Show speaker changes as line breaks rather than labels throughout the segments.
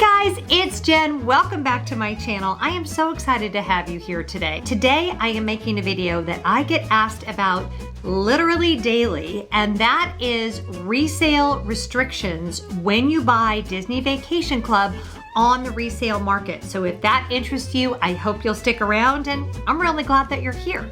Guys, it's Jen. Welcome back to my channel. I am so excited to have you here today. Today, I am making a video that I get asked about literally daily, and that is resale restrictions when you buy Disney Vacation Club on the resale market. So if that interests you, I hope you'll stick around, and I'm really glad that you're here.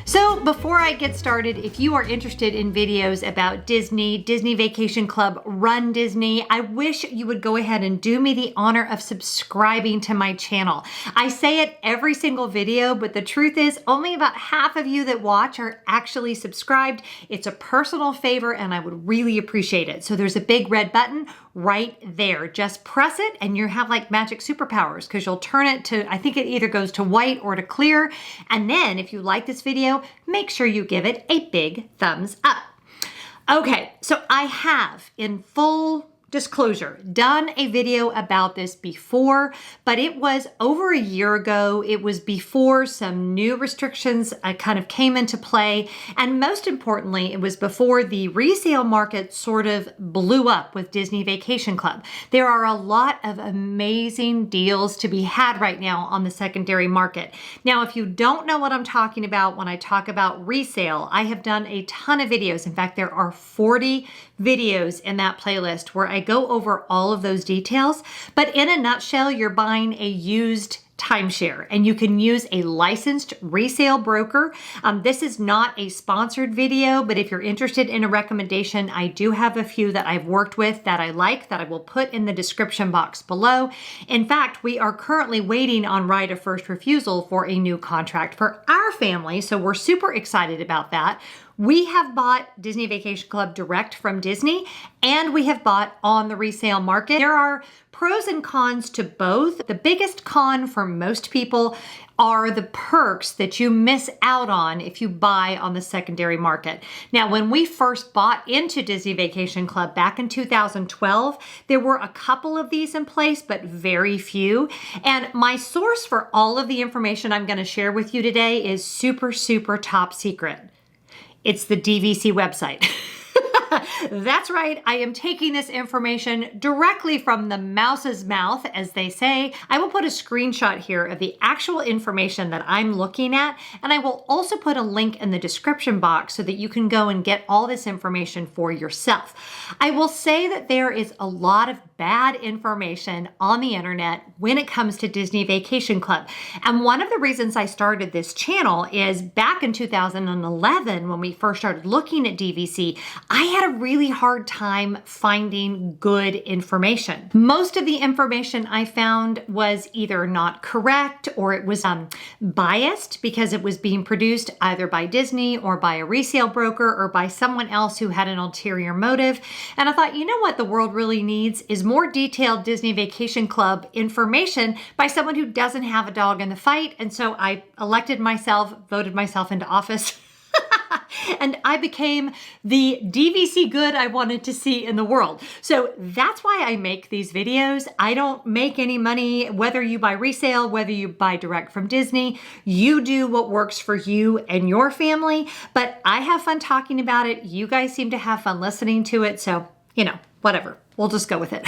So before I get started, if you are interested in videos about Disney, Disney Vacation Club, Run Disney, I wish you would go ahead and do me the honor of subscribing to my channel. I say it every single video, but the truth is only about half of you that watch are actually subscribed. It's a personal favor and I would really appreciate it. So there's a big red button right there. Just press it and you have like magic superpowers because you'll turn it to, I think it either goes to white or to clear. And then if you like this video, make sure you give it a big thumbs up. Okay, so I have, in full disclosure, done a video about this before, but it was over a year ago. It was before some new restrictions kind of came into play. And most importantly, it was before the resale market sort of blew up with Disney Vacation Club. There are a lot of amazing deals to be had right now on the secondary market. Now, if you don't know what I'm talking about when I talk about resale, I have done a ton of videos. In fact, there are 40 videos in that playlist where I go over all of those details. But in a nutshell, you're buying a used timeshare and you can use a licensed resale broker. This is not a sponsored video, but if you're interested in a recommendation, I do have a few that I've worked with that I like that I will put in the description box below. In fact, we are currently waiting on right of first refusal for a new contract for our family. So we're super excited about that. We have bought Disney Vacation Club direct from Disney, and we have bought on the resale market. There are pros and cons to both. The biggest con for most people are the perks that you miss out on if you buy on the secondary market. Now, when we first bought into Disney Vacation Club back in 2012, there were a couple of these in place, but very few. And my source for all of the information I'm going to share with you today is super, super top secret. It's the DVC website. That's right, I am taking this information directly from the mouse's mouth, as they say. I will put a screenshot here of the actual information that I'm looking at, and I will also put a link in the description box so that you can go and get all this information for yourself. I will say that there is a lot of bad information on the internet when it comes to Disney Vacation Club. And one of the reasons I started this channel is back in 2011, when we first started looking at DVC, I had a really hard time finding good information. Most of the information I found was either not correct or it was biased because it was being produced either by Disney or by a resale broker or by someone else who had an ulterior motive. And I thought, you know what the world really needs is more detailed Disney Vacation Club information by someone who doesn't have a dog in the fight. And so I voted myself into office. And I became the DVC good I wanted to see in the world. So that's why I make these videos. I don't make any money, whether you buy resale, whether you buy direct from Disney. You do what works for you and your family. But I have fun talking about it. You guys seem to have fun listening to it. So, you know, whatever. We'll just go with it.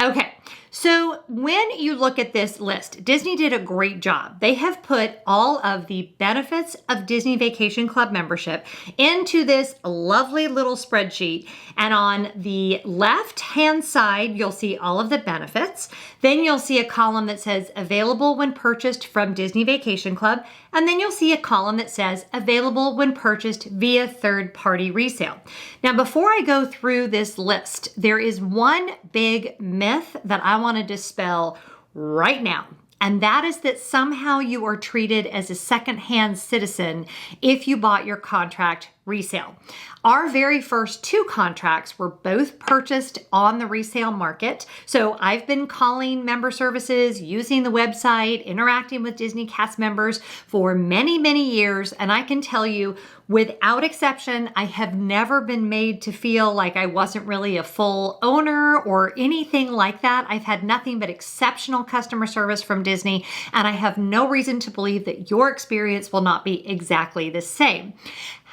Okay. So when you look at this list, Disney did a great job. They have put all of the benefits of Disney Vacation Club membership into this lovely little spreadsheet. And on the left-hand side, you'll see all of the benefits. Then you'll see a column that says available when purchased from Disney Vacation Club. And then you'll see a column that says available when purchased via third-party resale. Now, before I go through this list, there is one big myth that I want to dispel right now. And that is that somehow you are treated as a secondhand citizen if you bought your contract resale. Our very first two contracts were both purchased on the resale market. So I've been calling member services, using the website, interacting with Disney cast members for many, many years. And I can tell you, without exception, I have never been made to feel like I wasn't really a full owner or anything like that. I've had nothing but exceptional customer service from Disney, and I have no reason to believe that your experience will not be exactly the same.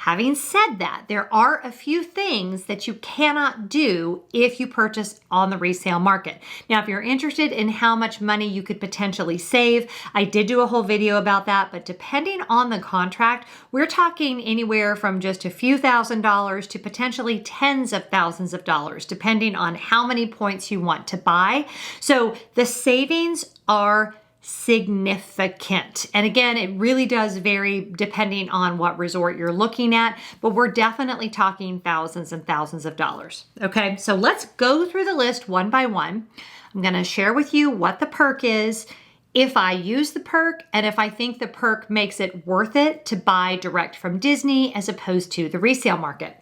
Having said that, there are a few things that you cannot do if you purchase on the resale market. Now, if you're interested in how much money you could potentially save, I did do a whole video about that, but depending on the contract, we're talking anywhere from just a few $1,000s to potentially tens of thousands of dollars, depending on how many points you want to buy. So the savings are significant. And again, it really does vary depending on what resort you're looking at, but we're definitely talking thousands and thousands of dollars. Okay, so let's go through the list one by one. I'm going to share with you what the perk is, if I use the perk, and if I think the perk makes it worth it to buy direct from Disney as opposed to the resale market.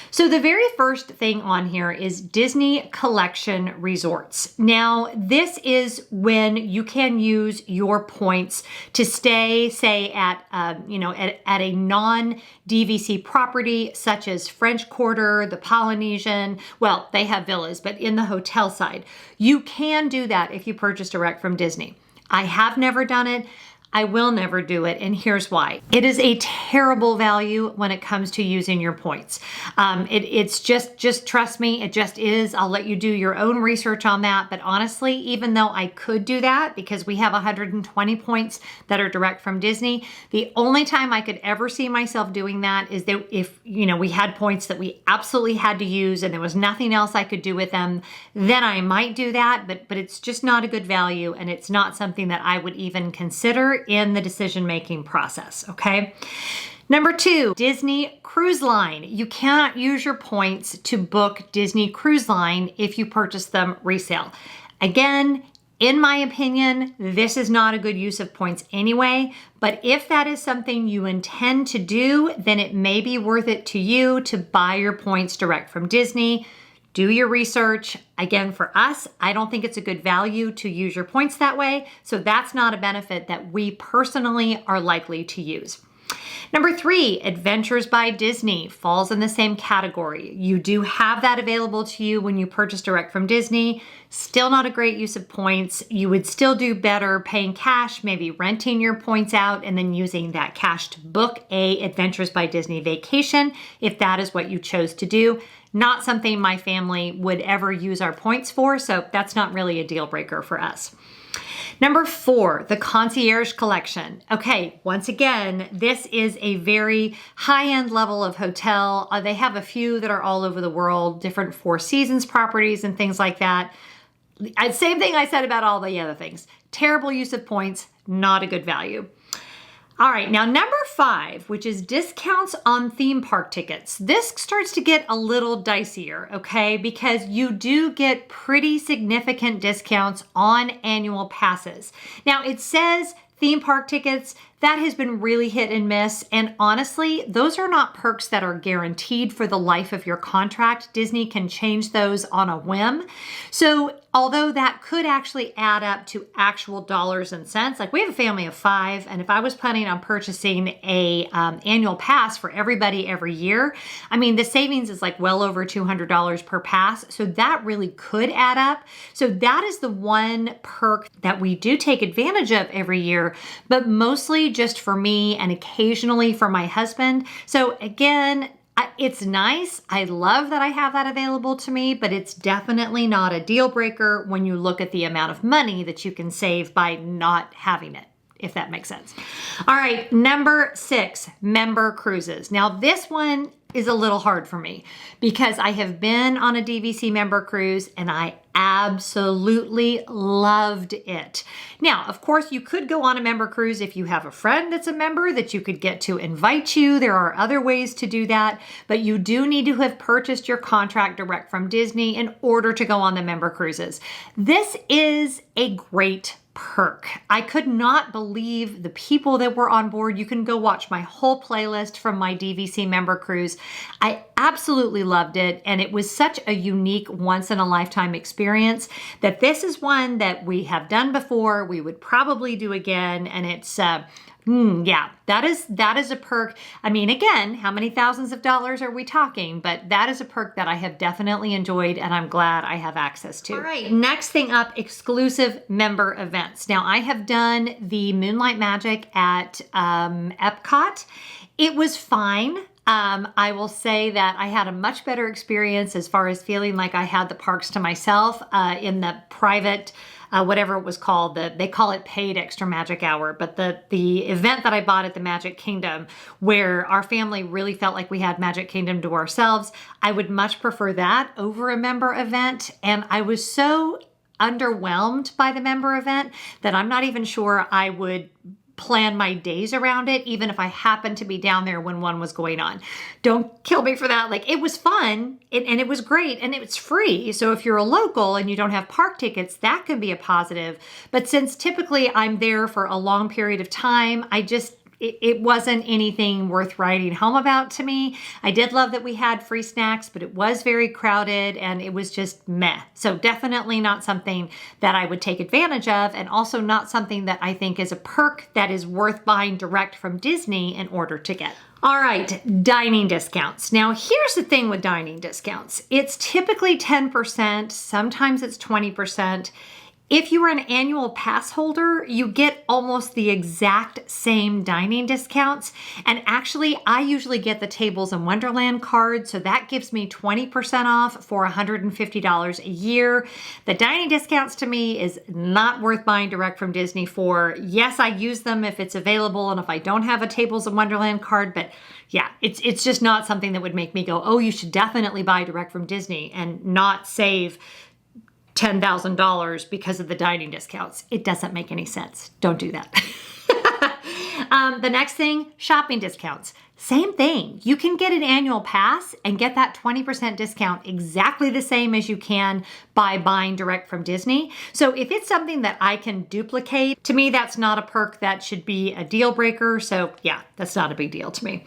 So the very first thing on here is Disney Collection Resorts. Now, this is when you can use your points to stay, say, at a non-DVC property, such as French Quarter, the Polynesian. Well, they have villas, but in the hotel side. You can do that if you purchase direct from Disney. I have never done it. I will never do it, and here's why. It is a terrible value when it comes to using your points. It's just trust me, it just is. I'll let you do your own research on that, but honestly, even though I could do that because we have 120 points that are direct from Disney, the only time I could ever see myself doing that is that if we had points that we absolutely had to use and there was nothing else I could do with them, then I might do that, but it's just not a good value, and it's not something that I would even consider in the decision-making process, okay? Number 2, Disney Cruise Line. You cannot use your points to book Disney Cruise Line if you purchase them resale. Again, in my opinion, this is not a good use of points anyway, but if that is something you intend to do, then it may be worth it to you to buy your points direct from Disney. Do your research. Again, for us, I don't think it's a good value to use your points that way, so that's not a benefit that we personally are likely to use. Number 3, Adventures by Disney falls in the same category. You do have that available to you when you purchase direct from Disney. Still not a great use of points. You would still do better paying cash, maybe renting your points out and then using that cash to book a Adventures by Disney vacation if that is what you chose to do. Not something my family would ever use our points for, so that's not really a deal breaker for us. Number 4, the Concierge Collection. Okay, once again, this is a very high-end level of hotel. They have a few that are all over the world, different Four Seasons properties and things like that. Same thing I said about all the other things. Terrible use of points, not a good value. All right, now number 5, which is discounts on theme park tickets. This starts to get a little dicier, okay? Because you do get pretty significant discounts on annual passes. Now it says theme park tickets, that has been really hit and miss. And honestly, those are not perks that are guaranteed for the life of your contract. Disney can change those on a whim. So although that could actually add up to actual dollars and cents, like we have a family of 5, and if I was planning on purchasing a annual pass for everybody every year, I mean, the savings is like well over $200 per pass. So that really could add up. So that is the one perk that we do take advantage of every year, but mostly just for me and occasionally for my husband. So again, it's nice. I love that I have that available to me, but it's definitely not a deal breaker when you look at the amount of money that you can save by not having it, if that makes sense. All right, number 6, member cruises. Now this one is a little hard for me because I have been on a DVC member cruise and I absolutely loved it. Now, of course, you could go on a member cruise if you have a friend that's a member that you could get to invite you. There are other ways to do that, but you do need to have purchased your contract direct from Disney in order to go on the member cruises. This is a great perk. I could not believe the people that were on board. You can go watch my whole playlist from my DVC member cruise. I absolutely loved it, and it was such a unique once-in-a-lifetime experience that this is one that we have done before, we would probably do again, and it's yeah, that is a perk. I mean, again, how many thousands of dollars are we talking? But that is a perk that I have definitely enjoyed and I'm glad I have access to. All right, next thing up, exclusive member events. Now, I have done the Moonlight Magic at Epcot. It was fine. I will say that I had a much better experience as far as feeling like I had the parks to myself in the private, whatever it was called. They call it paid extra magic hour, but the event that I bought at the Magic Kingdom, where our family really felt like we had Magic Kingdom to ourselves, I would much prefer that over a member event. And I was so underwhelmed by the member event that I'm not even sure I would plan my days around it, even if I happened to be down there when one was going on. Don't kill me for that. Like, it was fun and it was great and it's free. So if you're a local and you don't have park tickets, that can be a positive. But since typically I'm there for a long period of time, it wasn't anything worth writing home about to me. I did love that we had free snacks, but it was very crowded and it was just meh. So definitely not something that I would take advantage of, and also not something that I think is a perk that is worth buying direct from Disney in order to get. All right, dining discounts. Now, here's the thing with dining discounts. It's typically 10%, sometimes it's 20%. If you are an annual pass holder, you get almost the exact same dining discounts. And actually, I usually get the Tables in Wonderland card, so that gives me 20% off for $150 a year. The dining discounts to me is not worth buying direct from Disney for. Yes, I use them if it's available and if I don't have a Tables in Wonderland card, but yeah, it's just not something that would make me go, oh, you should definitely buy direct from Disney and not save $10,000 because of the dining discounts. It doesn't make any sense. Don't do that. The next thing, shopping discounts. Same thing. You can get an annual pass and get that 20% discount exactly the same as you can by buying direct from Disney. So if it's something that I can duplicate, to me, that's not a perk that should be a deal breaker. So yeah, that's not a big deal to me.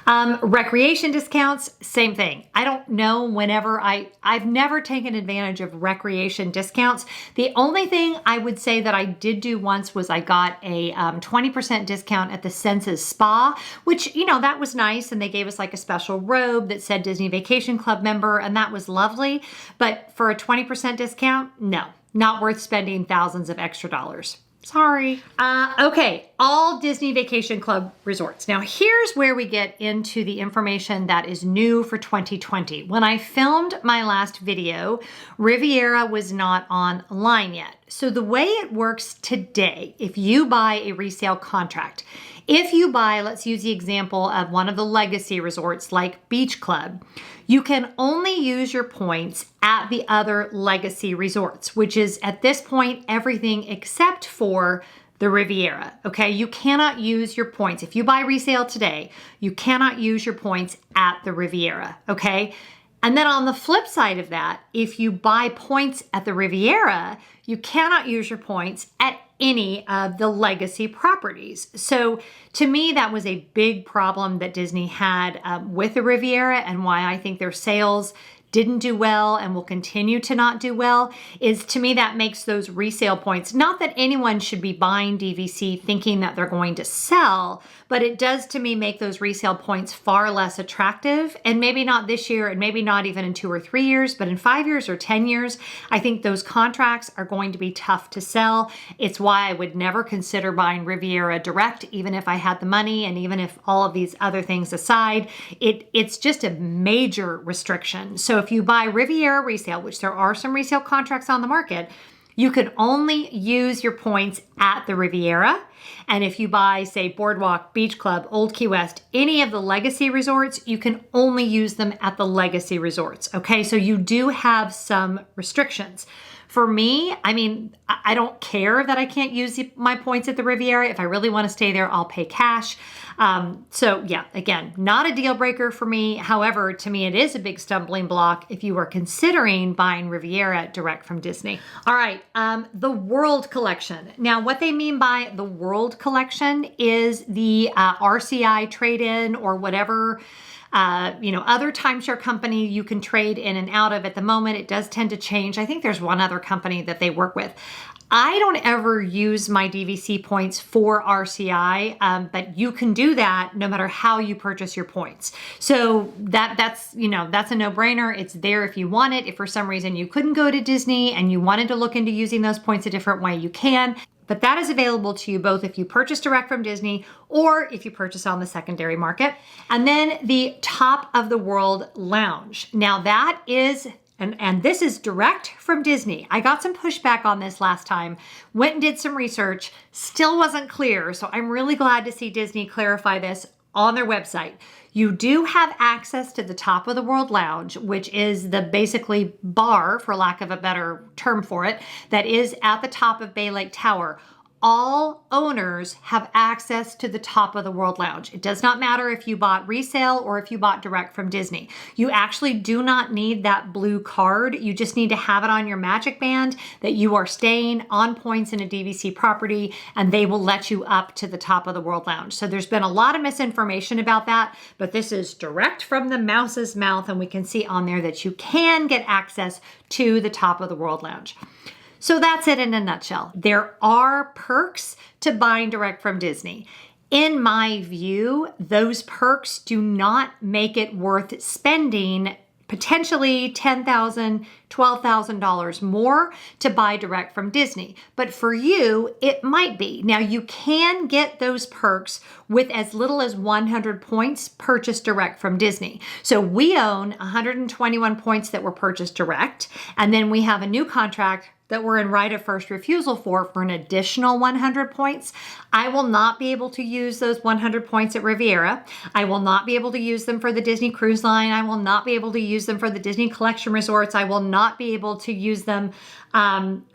Recreation discounts, same thing. I don't know whenever I've never taken advantage of recreation discounts. The only thing I would say that I did do once was I got a 20% discount at the Senses Spa, which, you know, that was nice. And they gave us like a special robe that said Disney Vacation Club member, and that was lovely. But for a 20% discount, no, not worth spending thousands of extra dollars. Sorry. Okay, all Disney Vacation Club resorts. Now here's where we get into the information that is new for 2020. When I filmed my last video, Riviera was not online yet. So the way it works today, if you buy a resale contract, if you buy, let's use the example of one of the legacy resorts like Beach Club, you can only use your points at the other legacy resorts, which is at this point, everything except for the Riviera, okay? You cannot use your points. If you buy resale today, you cannot use your points at the Riviera, okay? And then on the flip side of that, if you buy points at the Riviera, you cannot use your points at any of the legacy properties. So to me, that was a big problem that Disney had with the Riviera, and why I think their sales didn't do well and will continue to not do well, is to me that makes those resale points, not that anyone should be buying DVC thinking that they're going to sell, but it does to me make those resale points far less attractive. And maybe not this year, and maybe not even in 2 or 3 years, but in 5 years or 10 years, I think those contracts are going to be tough to sell. It's why I would never consider buying Riviera direct, even if I had the money, and even if all of these other things aside, it's just a major restriction. So if you buy Riviera resale, which there are some resale contracts on the market, you can only use your points at the Riviera. And if you buy, say, Boardwalk, Beach Club, Old Key West, any of the legacy resorts, you can only use them at the legacy resorts. Okay, so you do have some restrictions. For me, I mean, I don't care that I can't use my points at the Riviera. If I really want to stay there, I'll pay cash. So yeah, again, not a deal breaker for me. However, to me, it is a big stumbling block if you are considering buying Riviera direct from Disney. All right, the World Collection. Now, what they mean by the World Collection is the RCI trade-in or whatever other timeshare company you can trade in and out of. At the moment, it does tend to change. I think there's one other company that they work with. I don't ever use my DVC points for RCI, but you can do that no matter how you purchase your points. So that's a no-brainer. It's there if you want it. If for some reason you couldn't go to Disney and you wanted to look into using those points a different way, you can. But that is available to you both if you purchase direct from Disney or if you purchase on the secondary market. And then the Top of the World Lounge. Now that is, and this is direct from Disney. I got some pushback on this last time, went and did some research, still wasn't clear. So I'm really glad to see Disney clarify this on their website. You do have access to the Top of the World Lounge, which is the basically bar, for lack of a better term for it, that is at the top of Bay Lake Tower. All owners have access to the Top of the World Lounge. It does not matter if you bought resale or if you bought direct from Disney. You actually do not need that blue card. You just need to have it on your magic band that you are staying on points in a DVC property, and they will let you up to the Top of the World Lounge. So there's been a lot of misinformation about that, but this is direct from the mouse's mouth, and we can see on there that you can get access to the Top of the World Lounge. So that's it in a nutshell. There are perks to buying direct from Disney. In my view, those perks do not make it worth spending potentially $10,000, $12,000 more to buy direct from Disney. But for you, it might be. Now, you can get those perks with as little as 100 points purchased direct from Disney. So we own 121 points that were purchased direct, and then we have a new contract that we're in right of first refusal for an additional 100 points. I will not be able to use those 100 points at Riviera. I will not be able to use them for the Disney Cruise Line. I will not be able to use them for the Disney Collection Resorts. I will not be able to use them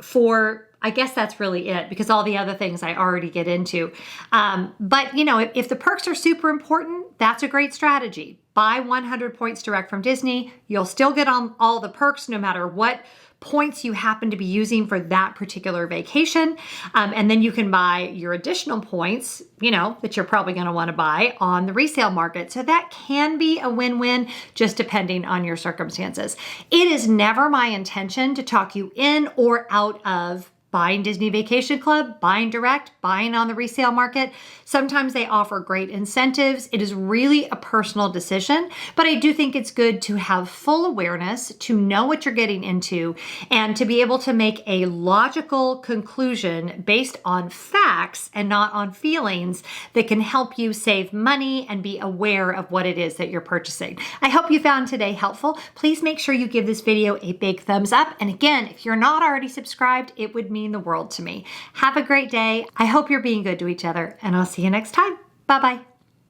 for, I guess that's really it, because all the other things I already get into. But you know, if the perks are super important, that's a great strategy. Buy 100 points direct from Disney. You'll still get on all the perks no matter what points you happen to be using for that particular vacation. And then you can buy your additional points, you know, that you're probably going to want to buy on the resale market. So that can be a win-win, just depending on your circumstances. It is never my intention to talk you in or out of buying Disney Vacation Club, buying direct, buying on the resale market. Sometimes they offer great incentives. It is really a personal decision, but I do think it's good to have full awareness, to know what you're getting into, and to be able to make a logical conclusion based on facts and not on feelings that can help you save money and be aware of what it is that you're purchasing. I hope you found today helpful. Please make sure you give this video a big thumbs up. And again, if you're not already subscribed, it would mean the world to me. Have a great day. I hope you're being good to each other, and I'll see you next time. Bye-bye.